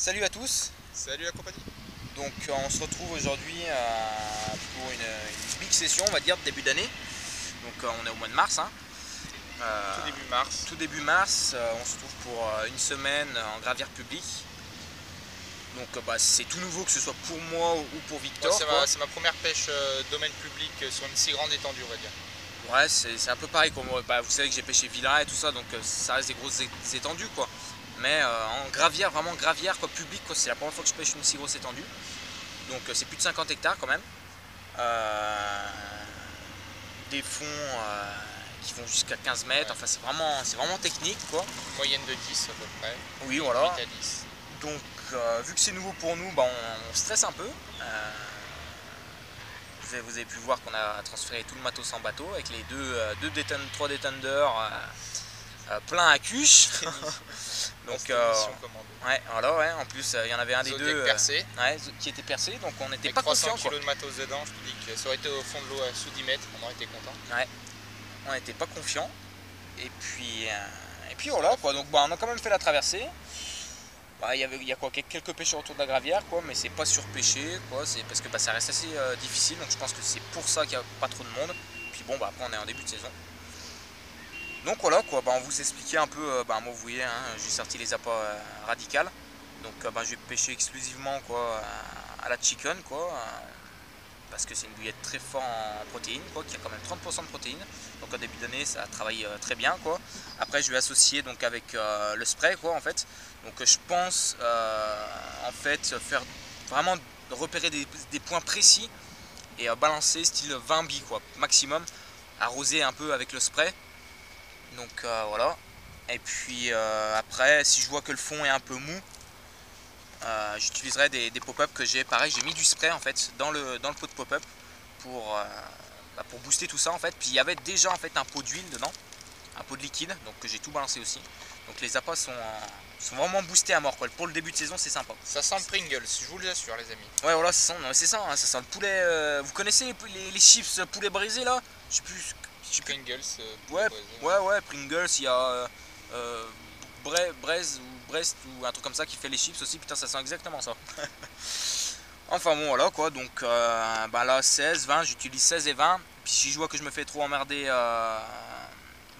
Salut à tous. Salut la compagnie. Donc on se retrouve aujourd'hui pour une big session, on va dire, de début d'année. Donc on est au mois de mars. Hein. Tout début mars. Tout début mars, on se retrouve pour une semaine en gravière publique. Donc c'est tout nouveau, que ce soit pour moi ou pour Victor. C'est ma première pêche domaine public sur une si grande étendue, on va dire. Ouais, c'est un peu pareil pour moi. Vous savez que j'ai pêché Villars et tout ça, donc ça reste des grosses étendues quoi. Mais en gravière, vraiment gravière quoi, publique quoi, c'est la première fois que je pêche une si grosse étendue. Donc c'est plus de 50 hectares quand même. Des fonds qui vont jusqu'à 15 mètres, ouais. Enfin c'est vraiment technique quoi. Moyenne de 10 à peu près. Oui voilà. 8 à 10. Donc vu que c'est nouveau pour nous, on stresse un peu. Vous avez pu voir qu'on a transféré tout le matos en bateau avec les 3 détendeurs plein à cuche. Donc ouais, voilà, ouais. En plus il y en avait un des deux qui était percé, donc on n'était pas confiant. 300 kg de matos dedans, je te dis que ça aurait été au fond de l'eau à sous 10 mètres, on aurait été content. Ouais, on n'était pas confiant. Et puis voilà quoi, donc on a quand même fait la traversée. Il y a quoi, quelques pêcheurs autour de la gravière quoi, mais c'est pas surpêché quoi, c'est parce que ça reste assez difficile, donc je pense que c'est pour ça qu'il n'y a pas trop de monde. Puis bon après on est en début de saison. Donc voilà quoi, on vous expliquait un peu, moi vous voyez, hein, j'ai sorti les appâts radicales. Donc je vais pêcher exclusivement quoi, à la chicken quoi, parce que c'est une bouillette très forte en protéines quoi, qui a quand même 30% de protéines. Donc en début d'année ça travaille très bien quoi. Après je vais associer donc avec le spray quoi en fait. Donc je pense en fait faire vraiment repérer des points précis et balancer style 20 billes quoi, maximum, arroser un peu avec le spray. Donc voilà, et puis après si je vois que le fond est un peu mou, j'utiliserai des pop-up que j'ai, pareil j'ai mis du spray en fait dans le pot de pop-up pour booster tout ça en fait. Puis il y avait déjà en fait un pot d'huile dedans, un pot de liquide, donc que j'ai tout balancé aussi. Donc les appâts sont vraiment boostés à mort quoi. Pour le début de saison c'est sympa. Ça sent Pringles, je vous l'assure les amis. Ouais voilà, c'est ça, hein, ça sent le poulet, vous connaissez les chips poulet brisé là, je sais plus. Pringles. Ouais, Pringles, il y a Brest ou un truc comme ça qui fait les chips aussi, putain ça sent exactement ça. Enfin bon voilà quoi, donc là 16, 20, j'utilise 16 et 20. Puis si je vois que je me fais trop emmerder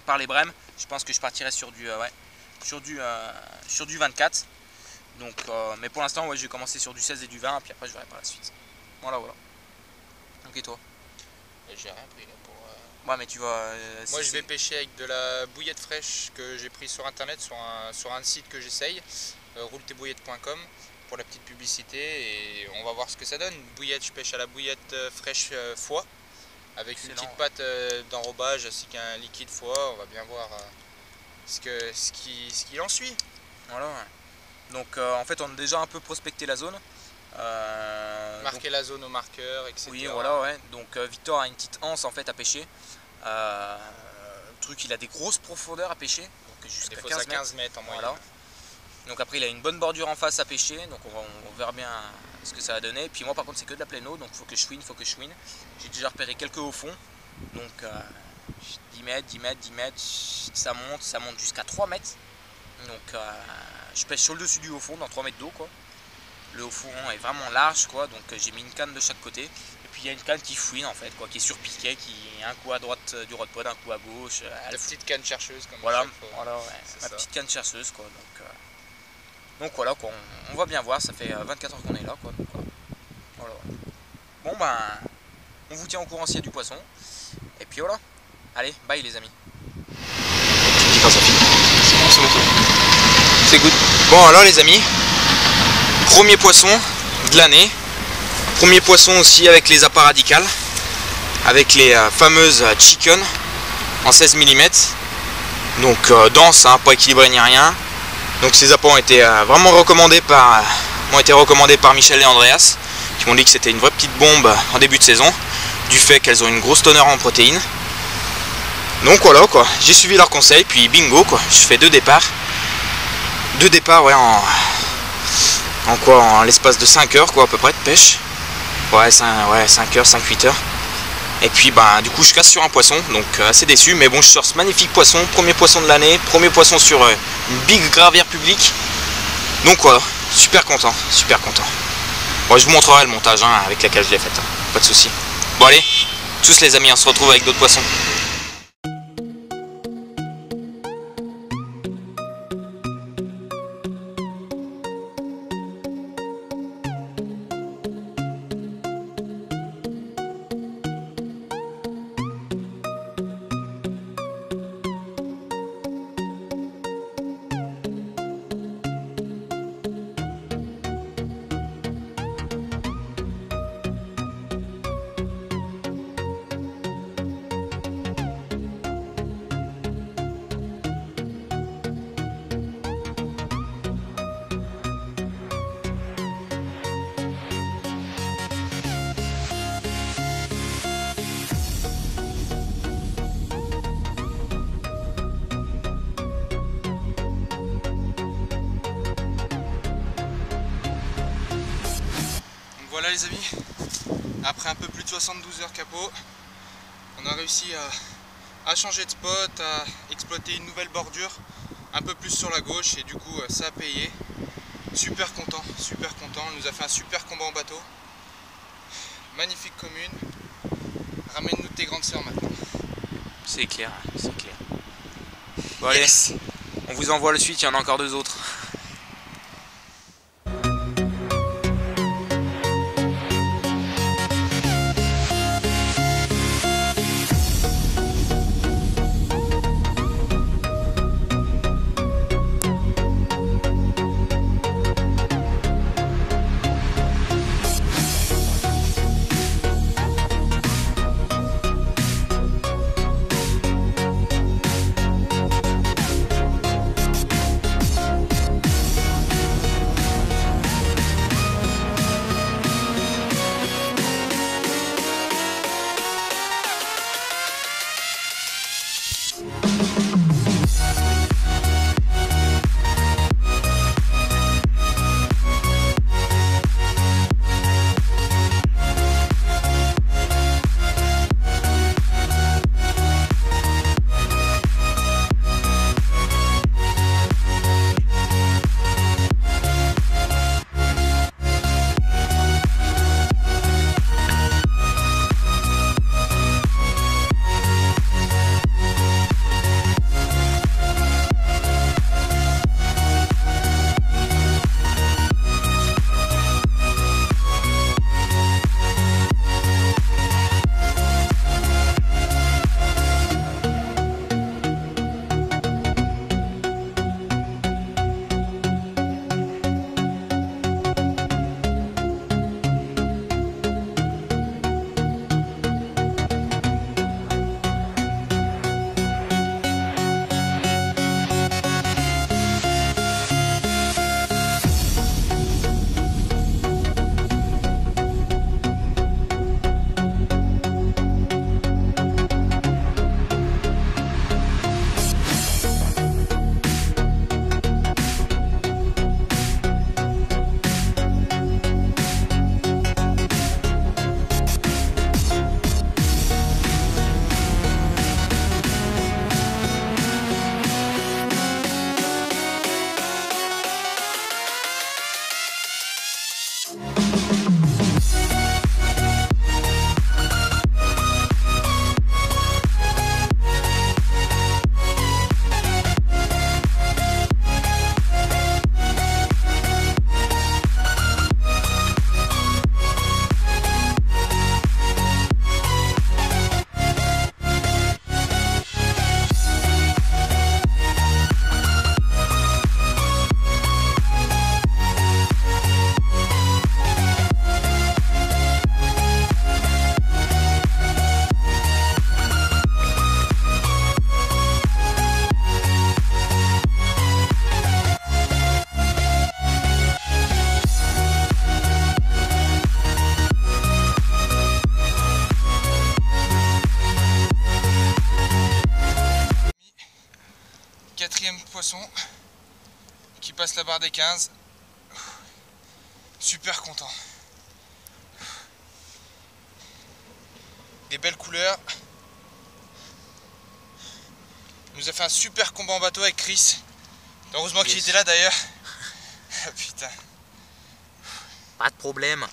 par les brèmes, je pense que je partirai sur du 24. Donc mais pour l'instant je vais commencer sur du 16 et du 20, puis après je verrai par la suite. Voilà. Donc et toi? J'ai rien pris là pour... Ouais mais tu vas... Moi je vais pêcher avec de la bouillette fraîche que j'ai pris sur internet, sur un site que j'essaye, rouletesbouillettes.com, pour la petite publicité, et on va voir ce que ça donne. Une bouillette, je pêche à la bouillette fraîche foie, avec une petite pâte d'enrobage ainsi qu'un liquide foie. On va bien voir ce qu'il en suit. Voilà. Donc en fait on a déjà un peu prospecté la zone. Marquer la zone au marqueur, etc. Oui voilà ouais. Donc Victor a une petite anse en fait à pêcher. Le truc, il a des grosses profondeurs à pêcher, donc jusqu'à 15 mètres en moyenne. Voilà. Donc après il a une bonne bordure en face à pêcher, donc on verra bien ce que ça va donner. Puis moi par contre c'est que de la pleine eau, donc faut que je chouine. J'ai déjà repéré quelques hauts fonds, donc 10 mètres, ça monte jusqu'à 3 mètres. Donc je pêche sur le dessus du haut fond, dans 3 mètres d'eau quoi. Le haut fond est vraiment large quoi, donc j'ai mis une canne de chaque côté. Et puis il y a une canne qui fouine en fait quoi, qui est sur piquet, qui est un coup à droite du rod-pod, un coup à gauche. La petite canne chercheuse comme voilà, chaque fois. Voilà ouais, ma petite canne chercheuse quoi. Donc voilà quoi, on va bien voir, ça fait 24 heures qu'on est là quoi. Donc, voilà. Bon on vous tient au courant s'il y a du poisson. Et puis voilà. Allez, bye les amis. C'est good. Bon alors les amis, premier poisson de l'année. Premier poisson aussi avec les appâts radicales, avec les fameuses chicken en 16 mm. Donc dense, hein, pas équilibré ni rien. Donc ces appâts ont été vraiment recommandés par Michel et Andreas, qui m'ont dit que c'était une vraie petite bombe en début de saison, du fait qu'elles ont une grosse teneur en protéines. Donc voilà quoi, j'ai suivi leurs conseils, puis bingo quoi, je fais 2 départs. 2 départs ouais, en l'espace de 5 heures quoi à peu près de pêche. Ouais 5 heures, 5-8 heures. Et puis bah du coup je casse sur un poisson, donc assez déçu, mais bon je sors ce magnifique poisson, premier poisson de l'année, premier poisson sur une big gravière publique. Donc voilà, super content, super content. Bon je vous montrerai le montage hein, avec laquelle je l'ai faite, hein, pas de souci. Bon allez, tous les amis, on se retrouve avec d'autres poissons. Voilà les amis, après un peu plus de 72 heures capot, on a réussi à changer de spot, à exploiter une nouvelle bordure un peu plus sur la gauche et du coup ça a payé. Super content, on nous a fait un super combat en bateau. Magnifique commune, ramène-nous tes grandes sœurs maintenant. C'est clair, c'est clair. Bon allez, yes. On vous envoie le suite, il y en a encore 2 autres. poisson qui passe la barre des 15. Super content. Des belles couleurs. Il nous a fait un super combat en bateau avec Chris. Heureusement qu'il était là d'ailleurs. Putain. Pas de problème.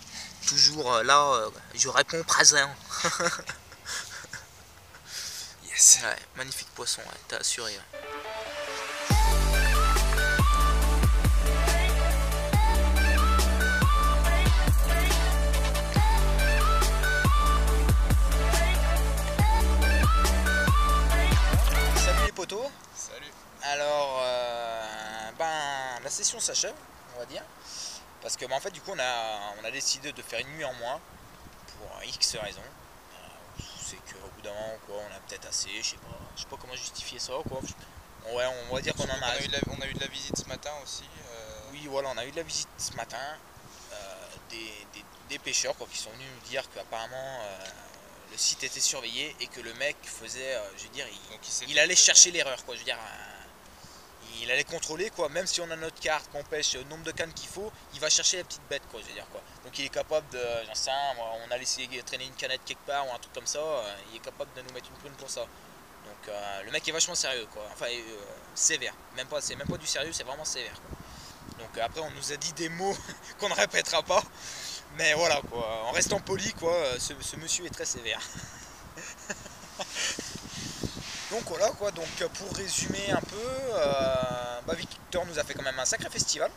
Toujours là, je réponds présent. Yes. Ouais, magnifique poisson, ouais, t'as assuré. Ouais. Salut les potos. Salut. Alors, la session s'achève, on va dire. Parce que en fait, du coup, on a décidé de faire une nuit en moins pour X raisons. C'est qu'au bout d'un moment, quoi, on a peut-être assez, je sais pas comment justifier ça, quoi. Ouais, on va dire qu'on en a. On a eu de la visite ce matin aussi. Oui, voilà, on a eu de la visite ce matin. Des pêcheurs quoi, qui sont venus nous dire qu'apparemment le site était surveillé et que le mec faisait, je veux dire, il allait chercher l'erreur, quoi. Je veux dire, il allait contrôler, quoi. Même si on a notre carte, qu'on pêche le nombre de cannes qu'il faut, il va chercher la petite bête, quoi. Je veux dire, quoi. Donc il est capable de, j'en sais rien, on a laissé traîner une canette quelque part ou un truc comme ça, il est capable de nous mettre une prune pour ça. Donc le mec est vachement sérieux, quoi. Enfin sévère. C'est même pas du sérieux, c'est vraiment sévère, quoi. Donc après on nous a dit des mots qu'on ne répétera pas. Mais voilà, quoi, en restant poli, quoi, ce monsieur est très sévère. Donc voilà, quoi, donc pour résumer un peu, Victor nous a fait quand même un sacré festival.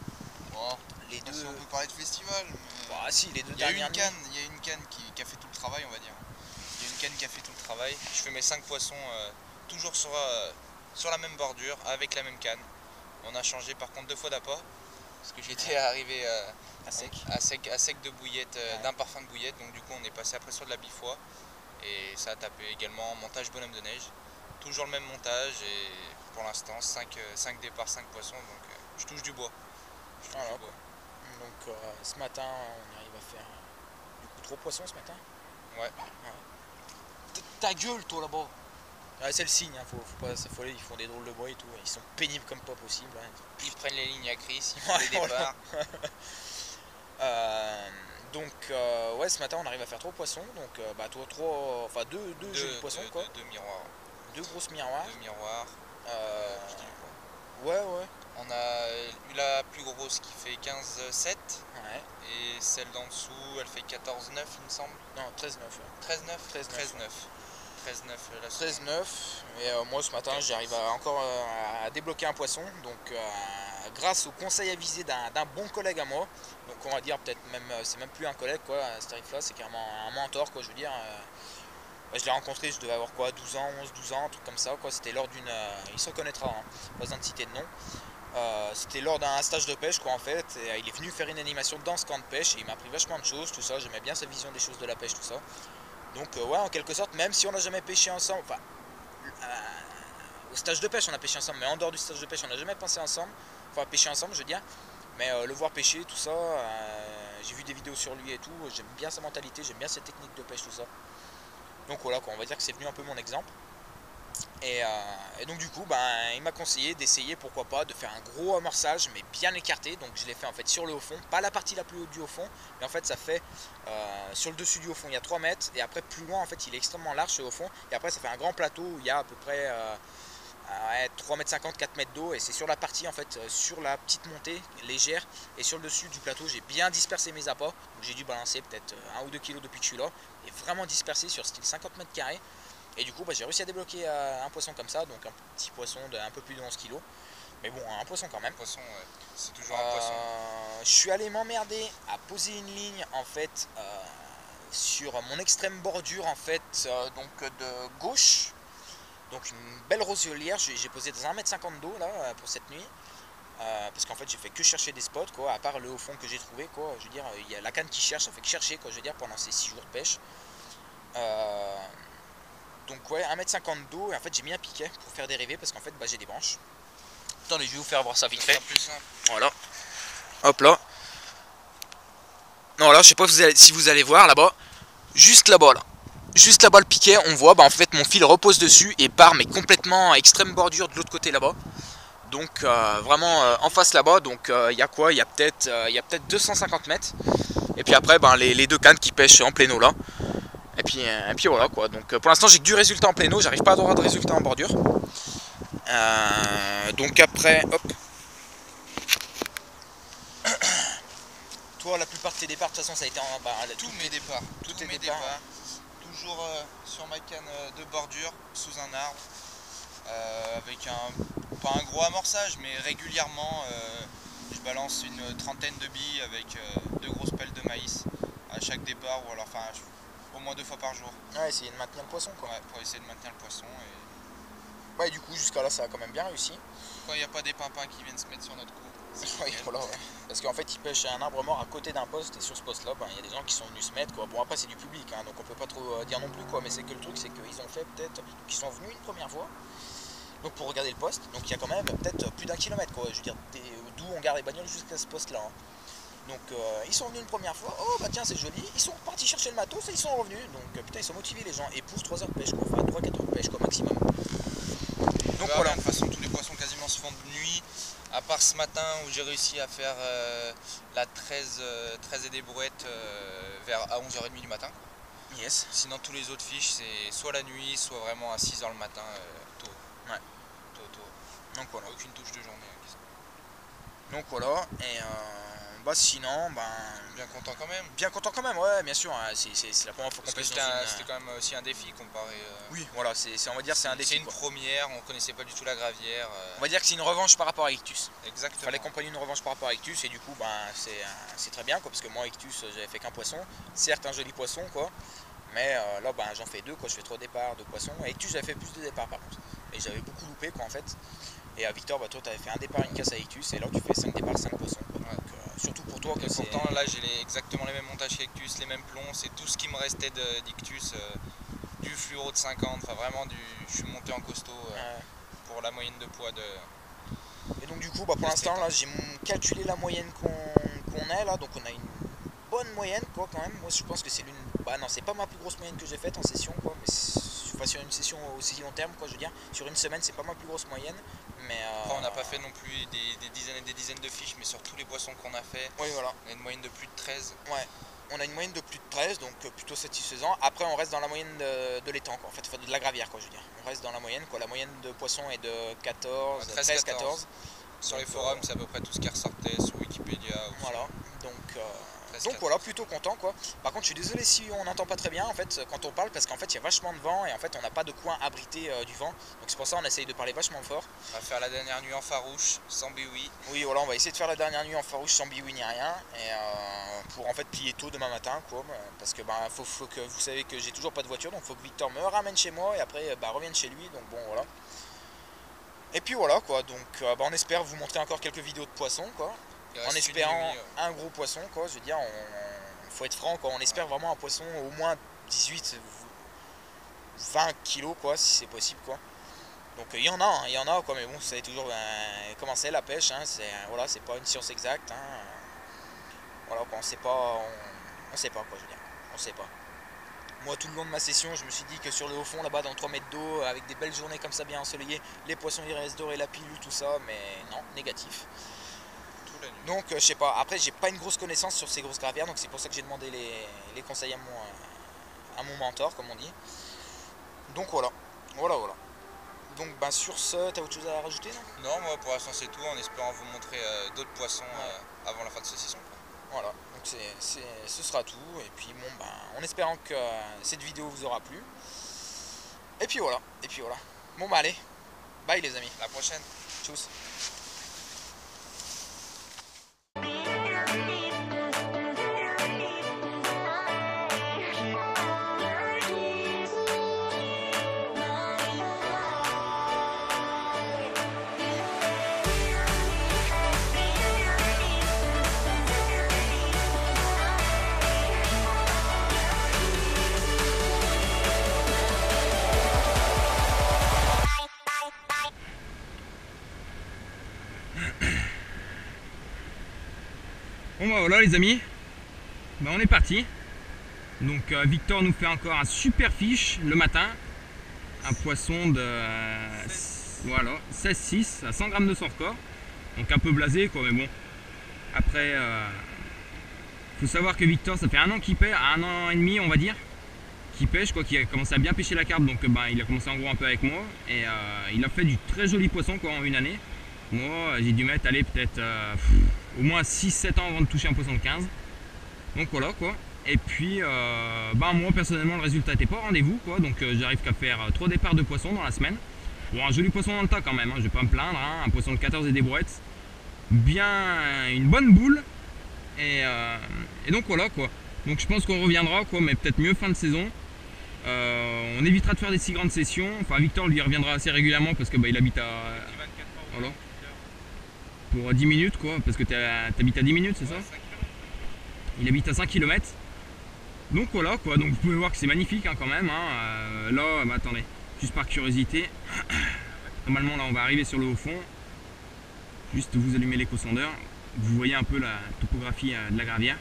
Wow. Les deux... Si on peut parler de festival. Bah, si, les deux il y a dernières une canne qui a fait tout le travail, on va dire. Il y a une canne qui a fait tout le travail. Je fais mes 5 poissons toujours sur la même bordure, avec la même canne. On a changé par contre 2 fois d'appât. Parce que j'étais arrivé à sec de bouillette, d'un parfum de bouillette, donc du coup on est passé après sur de la bifoie et ça a tapé également montage bonhomme de neige, toujours le même montage et pour l'instant 5 départs, 5 poissons, donc je touche du bois. Donc ce matin on arrive à faire du coup 3 poissons ce matin. Ouais. Ta gueule toi là-bas. Ouais, c'est le signe, hein. Faut aller, ils font des drôles de bois et tout, ils sont pénibles comme pas possible. Hein. Ils prennent les lignes à Chris, ils font les départs. Donc ouais, ce matin on arrive à faire 3 poissons, donc toi deux jolis poissons, quoi. 2 miroirs. 2 grosses miroirs. 2 miroirs. Ouais. On a eu la plus grosse qui fait 15,7. Ouais. Et celle d'en dessous elle fait 14,9 il me semble. Non, 13,9. 13,9. Et moi ce matin j'arrive encore à débloquer un poisson, donc grâce au conseil avisé d'un bon collègue à moi, donc on va dire peut-être même, c'est même plus un collègue, quoi, à ce tarif là, c'est carrément un mentor, quoi, je veux dire. Je l'ai rencontré, je devais avoir quoi, 12 ans, un truc comme ça, quoi. C'était lors d'une, il se reconnaîtra, hein, pas besoin de citer de nom. C'était lors d'un stage de pêche, quoi, en fait, et il est venu faire une animation dans ce camp de pêche et il m'a appris vachement de choses, tout ça, j'aimais bien sa vision des choses de la pêche, tout ça. Donc ouais, en quelque sorte, même si on n'a jamais pêché ensemble, enfin au stage de pêche on a pêché ensemble, mais en dehors du stage de pêche on n'a jamais pensé ensemble, enfin pêché ensemble je veux dire, mais le voir pêcher, tout ça, j'ai vu des vidéos sur lui et tout, j'aime bien sa mentalité, j'aime bien ses techniques de pêche, tout ça. Donc voilà, quoi, on va dire que c'est venu un peu mon exemple. Et donc du coup il m'a conseillé d'essayer, pourquoi pas, de faire un gros amorçage mais bien écarté. Donc je l'ai fait en fait sur le haut fond, pas la partie la plus haute du haut fond, mais en fait ça fait sur le dessus du haut fond il y a 3 mètres et après plus loin en fait il est extrêmement large ce haut fond, et après ça fait un grand plateau où il y a à peu près 3,50 m, 4 mètres d'eau, et c'est sur la partie en fait, sur la petite montée légère, et sur le dessus du plateau j'ai bien dispersé mes appâts, donc j'ai dû balancer peut-être 1 ou 2 kg depuis que je suis là, et vraiment dispersé sur style 50 mètres carrés. Et du coup j'ai réussi à débloquer un poisson comme ça, donc un petit poisson d'un peu plus de 11 kg. Mais bon, un poisson quand même. Un poisson, ouais. C'est toujours un poisson. Je suis allé m'emmerder à poser une ligne en fait sur mon extrême bordure en fait, donc de gauche. Donc une belle rosiolière, j'ai posé dans 1,50 m d'eau là pour cette nuit. Parce qu'en fait j'ai fait que chercher des spots, quoi, à part le haut fond que j'ai trouvé, quoi. Je veux dire, il y a la canne qui cherche, ça fait que chercher, quoi, je veux dire, pendant ces 6 jours de pêche. Donc ouais, 1,50 m d'eau, et en fait j'ai mis un piquet pour faire dériver parce qu'en fait j'ai des branches. Attendez, je vais vous faire voir ça vite fait. Voilà. Hop là. Non, là je sais pas si vous allez voir là-bas. Juste là-bas là. Juste là-bas le piquet, on voit en fait mon fil repose dessus et part mais complètement à extrême bordure de l'autre côté là-bas. Donc vraiment en face là-bas, donc il y a quoi? Il y a peut-être 250 mètres. Et puis après les deux cannes qui pêchent en plein eau là. Et puis voilà quoi. Donc pour l'instant j'ai que du résultat en plein eau, j'arrive pas à avoir de résultat en bordure. Donc après, hop. Toi la plupart de tes départs de toute façon ça a été en Tous mes départs. Toujours sur ma canne de bordure, sous un arbre. Avec pas un gros amorçage, mais régulièrement je balance une trentaine de billes avec 2 grosses pelles de maïs à chaque départ, ou alors au moins 2 fois par jour. Ouais, essayer de maintenir le poisson quoi. Ouais, pour essayer de maintenir le poisson. Et... ouais, du coup jusqu'à là ça a quand même bien réussi. Quand il n'y a pas des pimpins qui viennent se mettre sur notre cou. Ouais, voilà, ouais. Parce qu'en fait ils pêchent un arbre mort à côté d'un poste, et sur ce poste là il y a des gens qui sont venus se mettre quoi. Bon après c'est du public hein, donc on peut pas trop dire non plus quoi, mais c'est que le truc c'est qu'ils ont fait peut-être, qu'ils sont venus une première fois. Donc pour regarder le poste, donc il y a quand même peut-être plus d'1 kilomètre quoi, je veux dire d'où on garde les bagnoles jusqu'à ce poste là. Hein. Donc ils sont venus une première fois, oh bah tiens c'est joli, ils sont partis chercher le matos et ils sont revenus, donc putain ils sont motivés les gens, et pour 3 heures de pêche quoi, enfin 3-4 heures de pêche quoi maximum. Donc voilà, de toute façon tous les poissons quasiment se font de nuit, à part ce matin où j'ai réussi à faire la 13 et des brouettes à 11h30 du matin. Yes. Sinon tous les autres fiches c'est soit la nuit, soit vraiment à 6h le matin tôt. Ouais. Tôt. Donc voilà. Aucune touche de journée. Donc voilà, et bah sinon, bien content quand même. Bien content quand même, ouais, bien sûr, hein, c'est la première fois qu'on pêche. C'était quand même aussi un défi comparé. Oui, voilà, on va dire c'est un défi. C'est une première, on connaissait pas du tout la gravière. On va dire que c'est une revanche par rapport à Ictus. Exactement. Fallait qu'on prenne une revanche par rapport à Ictus, et du coup, c'est très bien, quoi, parce que moi, Ictus, j'avais fait qu'un poisson, certes un joli poisson, quoi. Mais là j'en fais 2 quoi, je fais 3 départs de poissons. Et Ictus j'avais fait plus de départs par contre. Et j'avais beaucoup loupé quoi en fait. Et à Victor, toi tu avais fait un départ, une casse à Ictus, et là tu fais 5 départs, 5 poissons. Ouais. Donc surtout pour toi. Et pourtant là j'ai exactement les mêmes montages qu'Ictus, les mêmes plombs, c'est tout ce qui me restait d'Ictus, du fluoro de 50, enfin vraiment je suis monté en costaud pour la moyenne de poids de. Et donc du coup pour l'instant là j'ai calculé la moyenne qu'on a là, donc on a une bonne moyenne quoi quand même. Moi je pense que c'est l'une, non c'est pas ma plus grosse moyenne que j'ai faite en session quoi, mais sur une session aussi long terme quoi, je veux dire sur une semaine c'est pas ma plus grosse moyenne, mais après, on n'a pas fait non plus des dizaines et des dizaines de fiches, mais sur tous les poissons qu'on a fait, oui, voilà. On a une moyenne de plus de 13. Ouais, on a une moyenne de plus de 13, donc plutôt satisfaisant. Après on reste dans la moyenne de l'étang quoi, en fait de la gravière quoi, je veux dire. On reste dans la moyenne quoi, la moyenne de poissons est de 14, 13, 14. Sur les forums c'est à peu près tout ce qui ressortait sur Wikipédia. Voilà, donc voilà, plutôt content quoi. Par contre je suis désolé si on n'entend pas très bien en fait quand on parle, parce qu'en fait il y a vachement de vent et en fait on n'a pas de coin abrité du vent. Donc c'est pour ça on essaye de parler vachement fort. On va faire la dernière nuit en farouche, sans biwi. Oui voilà, on va essayer de faire la dernière nuit en farouche sans biwi ni rien. Et pour en fait plier tôt demain matin quoi. Parce que faut que vous savez que j'ai toujours pas de voiture, donc faut que Victor me ramène chez moi et après revienne chez lui. Donc bon voilà. Et puis voilà quoi, donc on espère vous montrer encore quelques vidéos de poissons quoi. En espérant un gros poisson quoi, je veux dire, faut être franc quoi, on espère vraiment un poisson au moins 18-20 kilos quoi, si c'est possible quoi. Donc il y en a quoi, mais bon, vous savez toujours comment c'est la pêche, hein, c'est pas une science exacte, hein. Voilà quoi, on sait pas quoi, je veux dire, on sait pas. Moi tout le long de ma session je me suis dit que sur le haut fond là-bas dans 3 mètres d'eau, avec des belles journées comme ça bien ensoleillées, les poissons ils restent dorer la pilule tout ça, mais non, négatif. Donc je sais pas, après j'ai pas une grosse connaissance sur ces grosses gravières, donc c'est pour ça que j'ai demandé les conseils à mon mentor comme on dit. Donc voilà. Donc sur ce, t'as autre chose à rajouter non? Non, moi pour l'instant c'est tout, en espérant vous montrer d'autres poissons avant la fin de cette session. Voilà, donc ce sera tout, et puis bon en espérant que cette vidéo vous aura plu. Et puis voilà. Bon allez, bye les amis. À la prochaine. Tchuss. Bon voilà les amis, on est parti. Donc Victor nous fait encore un super fiche le matin. Un poisson de Voilà, 16,6 à 100 grammes de son record. Donc un peu blasé quoi, mais bon. Après, faut savoir que Victor, ça fait un an qu'il pêche, un an et demi on va dire, qu'il pêche quoi, qu'il a commencé à bien pêcher la carpe, donc il a commencé en gros un peu avec moi et il a fait du très joli poisson quoi en une année. Moi j'ai dû mettre aller peut-être au moins 6-7 ans avant de toucher un poisson de 15. Donc voilà quoi. Et puis moi personnellement le résultat n'était pas au rendez-vous quoi, donc j'arrive qu'à faire 3 départs de poissons dans la semaine. Bon, un joli poisson dans le tas quand même, hein, je vais pas me plaindre, hein, un poisson de 14 et des brouettes. Bien une bonne boule. Et donc voilà quoi. Donc je pense qu'on reviendra quoi, mais peut-être mieux fin de saison. On évitera de faire des si grandes sessions. Enfin Victor lui reviendra assez régulièrement parce que il habite à. Voilà. Pour 10 minutes quoi, parce que t'habites à 10 minutes c'est ça? Il habite à 5 km. Donc voilà quoi, donc vous pouvez voir que c'est magnifique hein, quand même. Hein. Là, attendez, juste par curiosité. Normalement là on va arriver sur le haut fond. Juste vous allumez l'éco-sondeur. Vous voyez un peu la topographie de la gravière.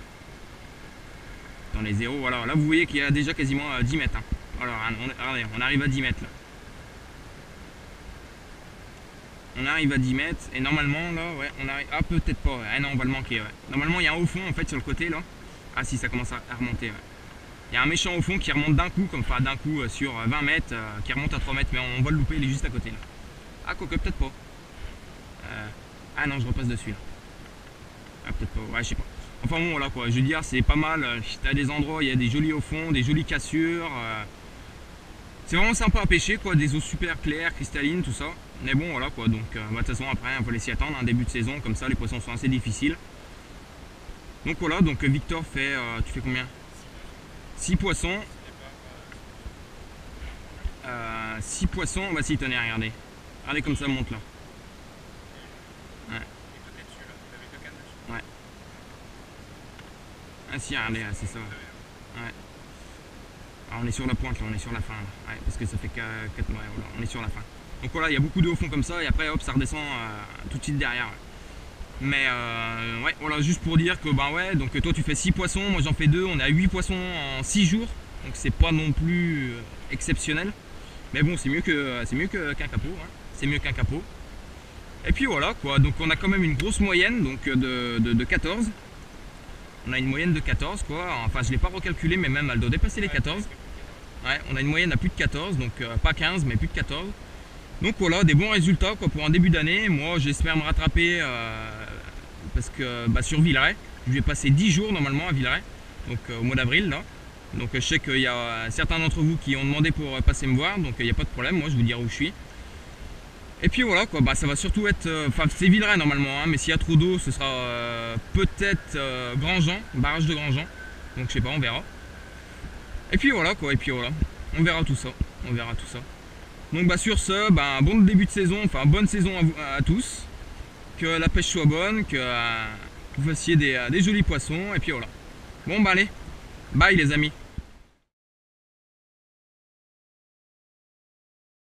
Dans les zéros, voilà. Là vous voyez qu'il y a déjà quasiment 10 mètres. Hein. Alors regardez, on arrive à 10 mètres là. On arrive à 10 mètres et normalement là, ouais, on arrive. Ah peut-être pas, ouais. Ah non, on va le manquer. Ouais. Normalement il y a un haut fond en fait sur le côté là. Ah si, ça commence à remonter. Ouais. Il y a un méchant au fond qui remonte d'un coup, comme enfin d'un coup sur 20 mètres, qui remonte à 3 mètres, mais on va le louper, il est juste à côté là. Ah quoique peut-être pas. Ah non, je repasse dessus là. Ah peut-être pas, ouais je sais pas. Enfin bon voilà quoi, je veux dire c'est pas mal, t'as des endroits, il y a des jolis au fond, des jolies cassures. C'est vraiment sympa à pêcher quoi, des eaux super claires, cristallines, tout ça. Mais bon voilà quoi, donc de toute façon après on va laisser attendre un début de saison, comme ça les poissons sont assez difficiles. Donc voilà, donc Victor fait, tu fais combien? 6 poissons. 6 poissons, bah si tenez regardez. Regardez comme ça monte là. Ouais. Ouais. Ah si regardez, c'est ça. Ouais. Alors, on est sur la pointe là, on est sur la fin là. Ouais, parce que ça fait 4 mois, ouais, voilà, on est sur la fin. Donc voilà, il y a beaucoup de hauts fonds comme ça et après hop ça redescend tout de suite derrière. Ouais. Mais ouais, voilà, juste pour dire que ouais, donc toi tu fais 6 poissons, moi j'en fais 2, on est à 8 poissons en 6 jours, donc c'est pas non plus exceptionnel. Mais bon, c'est mieux qu'un capot, hein. C'est mieux qu'un capot. Et puis voilà quoi, donc on a quand même une grosse moyenne donc de 14. On a une moyenne de 14 quoi, enfin je l'ai pas recalculé mais même elle doit dépasser les 14. Ouais, on a une moyenne à plus de 14, donc pas 15 mais plus de 14. Donc voilà, des bons résultats quoi, pour un début d'année. Moi j'espère me rattraper parce que sur Villeray, je vais passer 10 jours normalement à Villeray, donc au mois d'avril là. Donc je sais qu'il y a certains d'entre vous qui ont demandé pour passer me voir, donc il n'y a pas de problème, moi je vous dirai où je suis. Et puis voilà quoi, ça va surtout être, enfin c'est Villeray normalement, hein, mais s'il y a trop d'eau ce sera peut-être Grandjean, barrage de Grandjean, donc je sais pas, on verra. Et puis voilà quoi, et puis voilà, on verra tout ça, on verra tout ça. Donc sur ce, bon début de saison, enfin bonne saison à tous, que la pêche soit bonne, que vous fassiez des jolis poissons, et puis voilà. Bon allez, bye les amis.